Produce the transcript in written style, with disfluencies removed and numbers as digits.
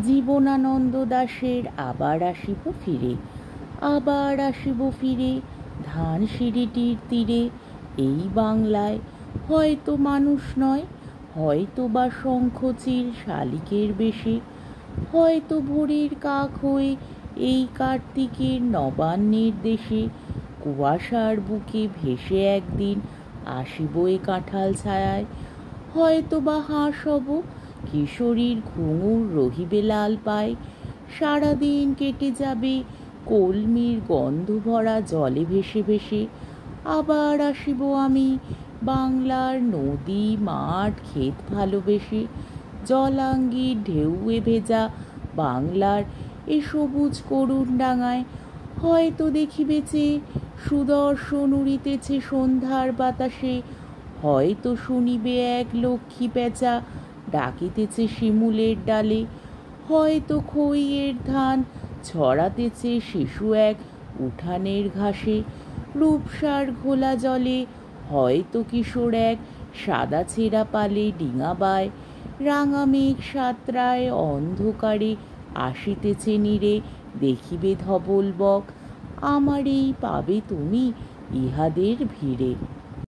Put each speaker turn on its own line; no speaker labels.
জীবনানন্দ দাশের আবার আসিব ফিরে, আবার আসিব ফিরে ধানসিঁড়িটির তীরে। এই বাংলায় হয়তো মানুষ নয়, হয়তো বা শঙ্খচিল শালিকের বেশে, হয়তো ভোরের কাক হয়ে এই কার্তিকের নবান্নের দেশে। কুয়াশার বুকে ভেসে একদিন আসিব এ কাঁঠাল ছায়ায়, হয়তো বা হাঁস হব, কিশোরীর ঘুঙুর রহিবে লাল পায়। সারাদিন কেটে যাবে কলমির গন্ধ ভরা জলে ভেসে ভেসে। আবার আসিব আমি বাংলার নদী মাঠ ক্ষেত ভালোবেসে। জলাঙ্গির ঢেউয়ে ভেজা বাংলার এ সবুজ করুণ ডাঙায়, হয়তো দেখিবে চেয়ে সুদর্শন উড়িতেছে সন্ধ্যার বাতাসে। হয়তো শুনিবে এক লক্ষ্মী পেঁচা ডাকিতেছে শিমুলের ডালে, হয়তো খইয়ের ধান ছড়াতেছে শিশু এক উঠানের ঘাসে। রূপসার ঘোলা জলে হয়তো কিশোর এক সাদা ছেঁড়া পালে ডিঙা বায়। রাঙা মেঘ সাতরায় অন্ধকারে আসিতেছে নীরে, দেখিবে ধবল বক, আমারেই পাবে তুমি ইহাদের ভিড়ে।